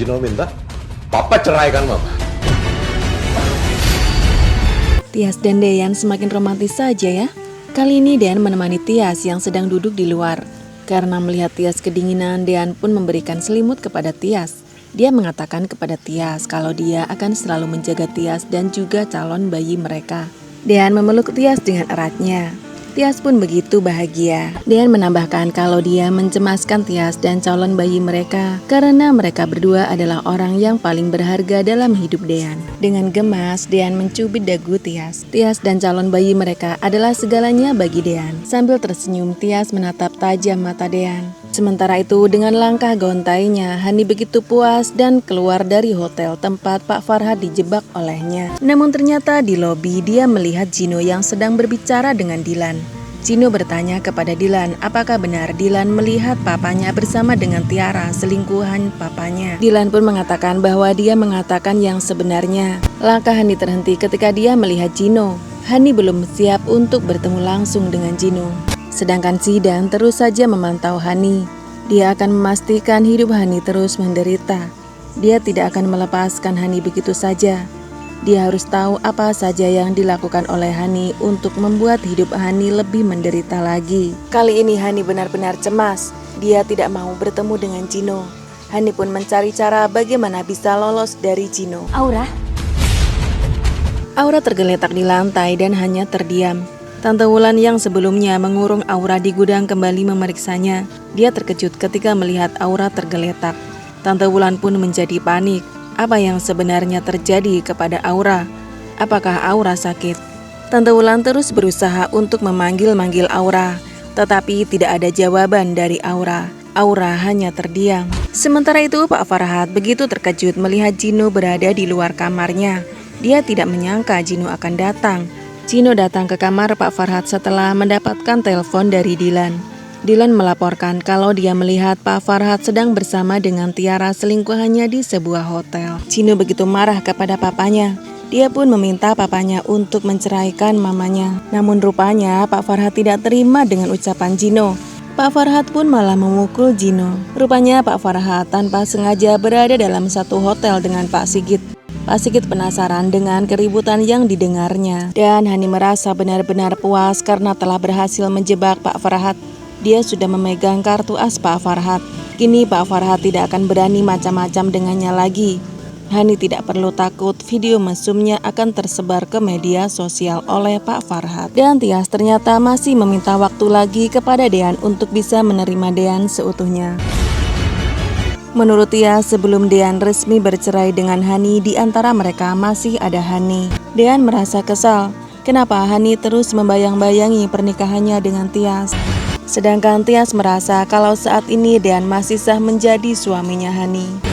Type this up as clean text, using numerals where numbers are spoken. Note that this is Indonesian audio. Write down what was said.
Gino minta, Papa ceraikan Mama. Tias dan Dean semakin romantis saja ya. Kali ini Dean menemani Tias yang sedang duduk di luar. Karena melihat Tias kedinginan, Dean pun memberikan selimut kepada Tias. Dia mengatakan kepada Tias kalau dia akan selalu menjaga Tias dan juga calon bayi mereka. Dean memeluk Tias dengan eratnya. Tias pun begitu bahagia. Dean menambahkan kalau dia mencemaskan Tias dan calon bayi mereka karena mereka berdua adalah orang yang paling berharga dalam hidup Dean. Dengan gemas, Dean mencubit dagu Tias. Tias dan calon bayi mereka adalah segalanya bagi Dean. Sambil tersenyum, Tias menatap tajam mata Dean. Sementara itu, dengan langkah gontainya, Hani begitu puas dan keluar dari hotel tempat Pak Farhad dijebak olehnya. Namun ternyata di lobi dia melihat Gino yang sedang berbicara dengan Dilan. Gino bertanya kepada Dilan apakah benar Dilan melihat papanya bersama dengan Tiara, selingkuhan papanya. Dilan pun mengatakan bahwa dia mengatakan yang sebenarnya. Langkah Hani terhenti ketika dia melihat Gino. Hani belum siap untuk bertemu langsung dengan Gino. Sedangkan Zidan terus saja memantau Hani. Dia akan memastikan hidup Hani terus menderita. Dia tidak akan melepaskan Hani begitu saja. Dia harus tahu apa saja yang dilakukan oleh Hani untuk membuat hidup Hani lebih menderita lagi. Kali ini Hani benar-benar cemas. Dia tidak mau bertemu dengan Gino. Hani pun mencari cara bagaimana bisa lolos dari Gino. Aura tergeletak di lantai dan hanya terdiam. Tante Wulan yang sebelumnya mengurung Aura di gudang kembali memeriksanya. Dia terkejut ketika melihat Aura tergeletak. Tante Wulan pun menjadi panik. Apa yang sebenarnya terjadi kepada Aura? Apakah Aura sakit? Tante Wulan terus berusaha untuk memanggil-manggil Aura, tetapi tidak ada jawaban dari Aura. Aura hanya terdiam. Sementara itu Pak Farhad begitu terkejut melihat Gino berada di luar kamarnya. Dia tidak menyangka Gino akan datang. Gino datang ke kamar Pak Farhad setelah mendapatkan telepon dari Dilan. Dilan melaporkan kalau dia melihat Pak Farhad sedang bersama dengan Tiara selingkuhannya di sebuah hotel. Gino begitu marah kepada papanya. Dia pun meminta papanya untuk menceraikan mamanya. Namun rupanya Pak Farhad tidak terima dengan ucapan Gino. Pak Farhad pun malah memukul Gino. Rupanya Pak Farhad tanpa sengaja berada dalam satu hotel dengan Pak Sigit. Pak Sigit penasaran dengan keributan yang didengarnya. Dan Hani merasa benar-benar puas karena telah berhasil menjebak Pak Farhad. Dia sudah memegang kartu as Pak Farhad. Kini Pak Farhad tidak akan berani macam-macam dengannya lagi. Hani tidak perlu takut video mesumnya akan tersebar ke media sosial oleh Pak Farhad. Dan Tias ternyata masih meminta waktu lagi kepada Dean untuk bisa menerima Dean seutuhnya. Menurut Tias, sebelum Dean resmi bercerai dengan Hani, di antara mereka masih ada Hani. Dean merasa kesal. Kenapa Hani terus membayang-bayangi pernikahannya dengan Tias? Sedangkan Tias merasa kalau saat ini Dean masih sah menjadi suaminya Hani.